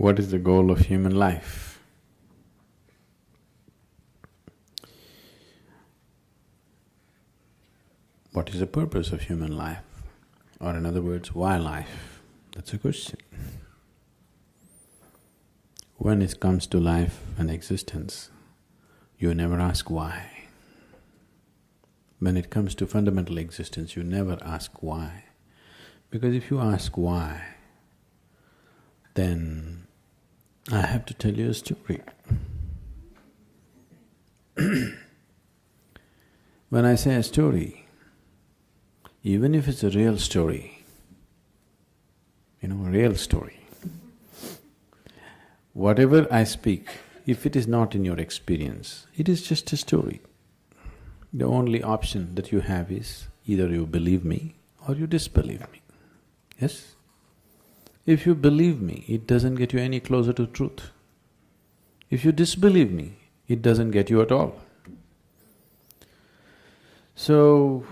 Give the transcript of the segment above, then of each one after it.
What is the goal of human life? What is the purpose of human life? Or in other words, why life? That's a question. When it comes to life and existence, you never ask why. When it comes to fundamental existence, you never ask why. Because if you ask why, then I have to tell you a story. When I say a story, even if it's a real story, a real story, whatever I speak, if it is not in your experience, it is just a story. The only option that you have is either you believe me or you disbelieve me. Yes? If you believe me, it doesn't get you any closer to truth. If you disbelieve me, it doesn't get you at all. So,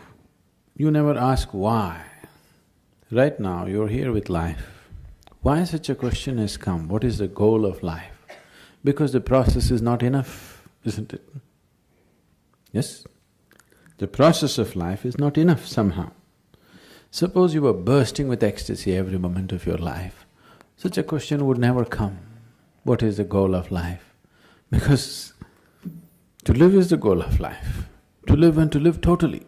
you never ask why. Right now, you're here with life. Why such a question has come? What is the goal of life? Because the process is not enough, isn't it? Yes? The process of life is not enough somehow. Suppose you were bursting with ecstasy every moment of your life, such a question would never come. What is the goal of life? Because to live is the goal of life. To live and to live totally.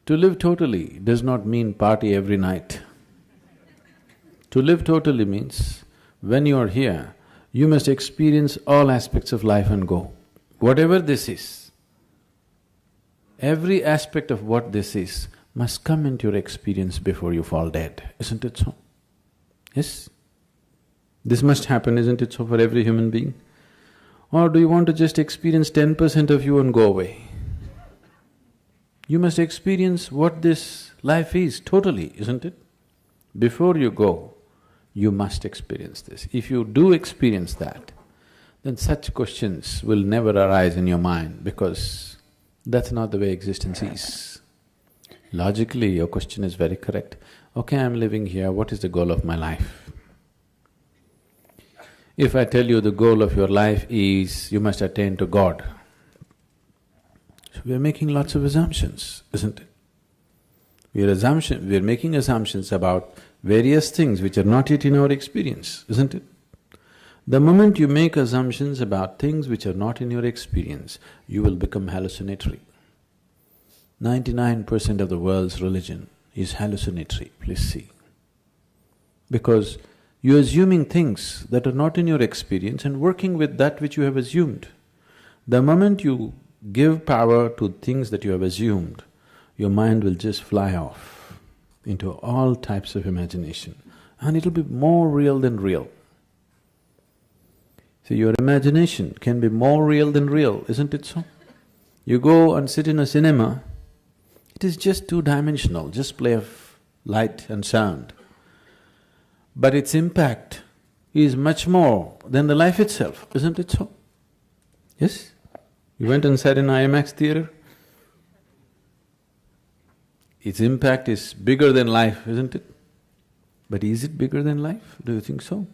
To live totally does not mean party every night. To live totally means when you are here, you must experience all aspects of life and go. Whatever this is, every aspect of what this is must come into your experience before you fall dead, isn't it so? Yes? This must happen, isn't it so, for every human being? Or do you want to just experience 10% of you and go away? You must experience what this life is totally, isn't it? Before you go, you must experience this. If you do experience that, then such questions will never arise in your mind because that's not the way existence is. Logically, your question is very correct. Okay, I'm living here, what is the goal of my life? If I tell you the goal of your life is you must attain to God, so we're making lots of assumptions, isn't it? We're making assumptions about various things which are not yet in our experience, isn't it? The moment you make assumptions about things which are not in your experience, you will become hallucinatory. 99% of the world's religion is hallucinatory, please see. Because you're assuming things that are not in your experience and working with that which you have assumed. The moment you give power to things that you have assumed, your mind will just fly off into all types of imagination and it'll be more real than real. So your imagination can be more real than real, isn't it so? You go and sit in a cinema, it is just two-dimensional, just play of light and sound. But its impact is much more than the life itself, isn't it so? Yes? You went and sat in IMAX theatre? Its impact is bigger than life, isn't it? But is it bigger than life? Do you think so?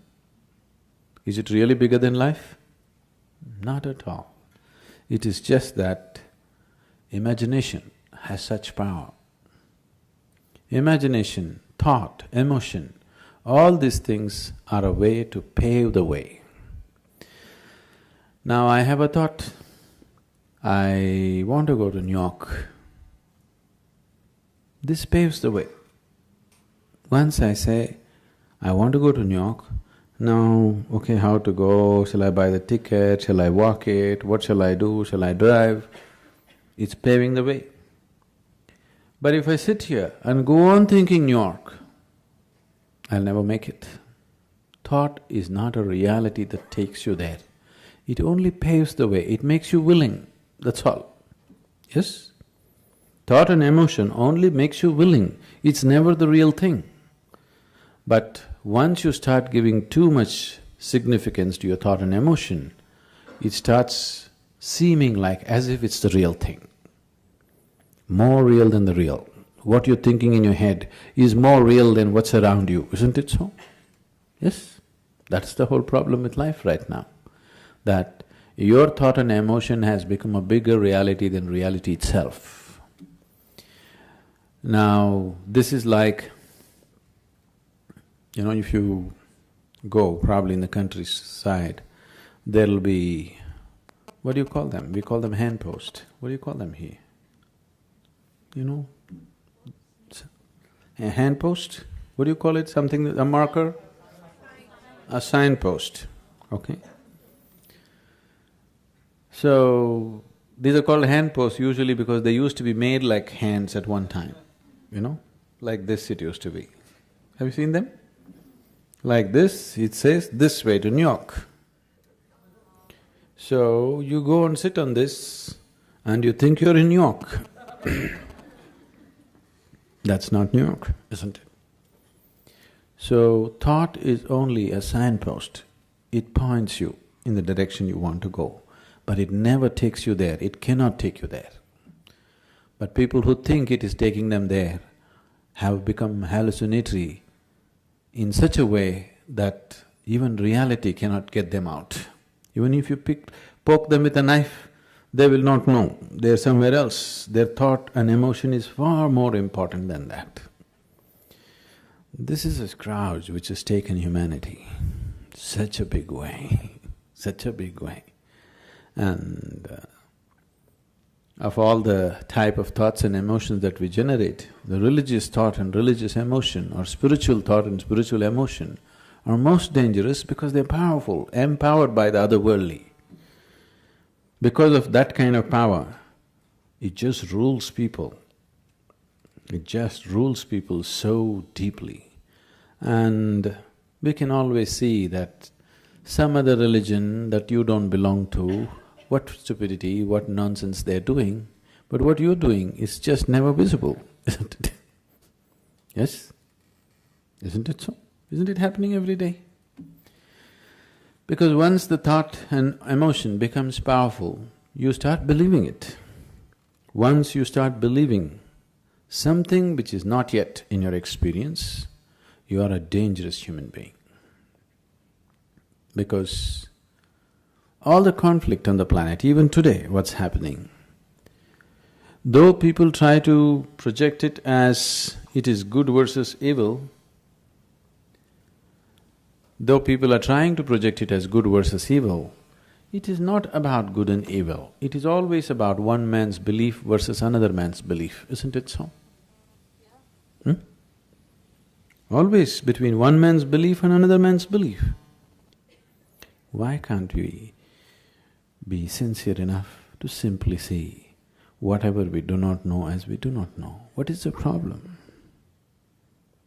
Is it really bigger than life? Not at all. It is just that imagination has such power. Imagination, thought, emotion, all these things are a way to pave the way. Now I have a thought, I want to go to New York. This paves the way. Once I say, I want to go to New York, now, okay, how to go, shall I buy the ticket, shall I walk it, what shall I do, shall I drive? It's paving the way. But if I sit here and go on thinking New York, I'll never make it. Thought is not a reality that takes you there. It only paves the way, it makes you willing, that's all. Yes? Thought and emotion only makes you willing, it's never the real thing. But once you start giving too much significance to your thought and emotion, it starts seeming like as if it's the real thing. More real than the real. What you're thinking in your head is more real than what's around you, isn't it so? Yes? That's the whole problem with life right now, that your thought and emotion has become a bigger reality than reality itself. Now, this is like, if you go probably in the countryside, there'll be… what do you call them? We call them handpost. What do you call them here? A handpost? What do you call it? Something… a marker? A signpost, okay? So, these are called handposts usually because they used to be made like hands at one time, like this it used to be. Have you seen them? Like this, it says, this way to New York. So, you go and sit on this and you think you're in New York. That's not New York, isn't it? So, thought is only a signpost. It points you in the direction you want to go, but it never takes you there, it cannot take you there. But people who think it is taking them there have become hallucinatory in such a way that even reality cannot get them out. Even if you poke them with a knife, they will not know, they're somewhere else. Their thought and emotion is far more important than that. This is a scourge which has taken humanity such a big way, such a big way. And of all the type of thoughts and emotions that we generate, the religious thought and religious emotion or spiritual thought and spiritual emotion are most dangerous because they're powerful, empowered by the otherworldly. Because of that kind of power, it just rules people. It just rules people so deeply. And we can always see that some other religion that you don't belong to, what stupidity, what nonsense they're doing, but what you're doing is just never visible, isn't it? Yes? Isn't it so? Isn't it happening every day? Because once the thought and emotion becomes powerful, you start believing it. Once you start believing something which is not yet in your experience, you are a dangerous human being. Because all the conflict on the planet, even today, what's happening, though people try to project it as it is good versus evil, though people are trying to project it as good versus evil, it is not about good and evil. It is always about one man's belief versus another man's belief, isn't it so? Always between one man's belief and another man's belief. Why can't we be sincere enough to simply see whatever we do not know as we do not know? What is the problem?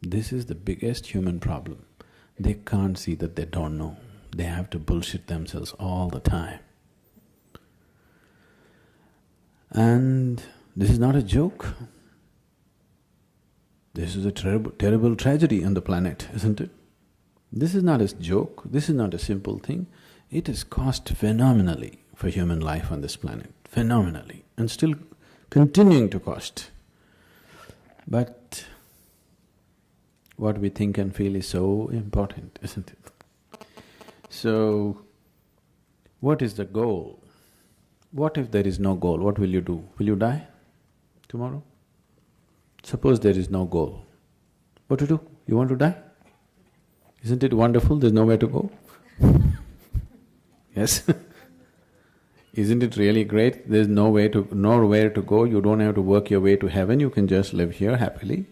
This is the biggest human problem. They can't see that they don't know. They have to bullshit themselves all the time. And this is not a joke. This is a terrible tragedy on the planet, isn't it? This is not a joke, this is not a simple thing. It has cost phenomenally for human life on this planet, phenomenally, and still continuing to cost. But what we think and feel is so important, isn't it? So, what is the goal? What if there is no goal? What will you do? Will you die tomorrow? Suppose there is no goal. What to do? You want to die? Isn't it wonderful? There's nowhere to go. Yes? Isn't it really great? There's nowhere to go, you don't have to work your way to heaven, you can just live here happily.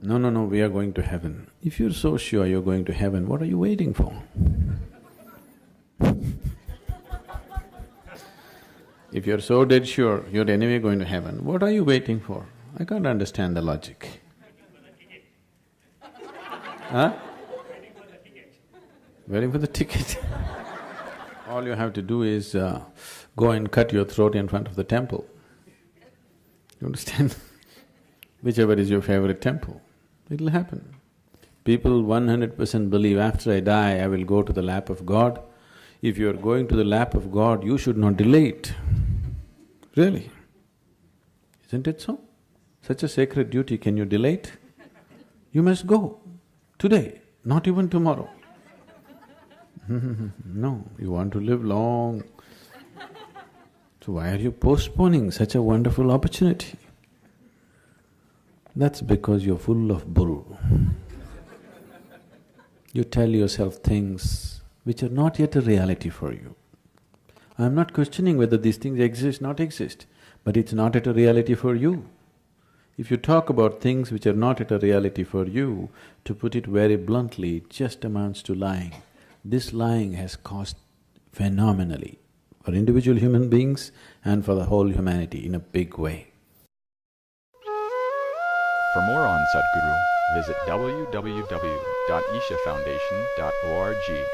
No, we are going to heaven. If you're so sure you're going to heaven, what are you waiting for? If you're so dead sure you're anyway going to heaven, what are you waiting for? I can't understand the logic. Huh? Waiting for the ticket. All you have to do is go and cut your throat in front of the temple. You understand? Whichever is your favorite temple, it'll happen. People 100% believe after I die, I will go to the lap of God. If you are going to the lap of God, you should not delay it. Really. Isn't it so? Such a sacred duty, can you delay it? You must go today, not even tomorrow. No, you want to live long. So why are you postponing such a wonderful opportunity? That's because you're full of bull. You tell yourself things which are not yet a reality for you. I'm not questioning whether these things exist, not exist, but it's not yet a reality for you. If you talk about things which are not yet a reality for you, to put it very bluntly, it just amounts to lying. This lying has cost phenomenally for individual human beings and for the whole humanity in a big way. For more on Sadhguru, visit www.ishafoundation.org.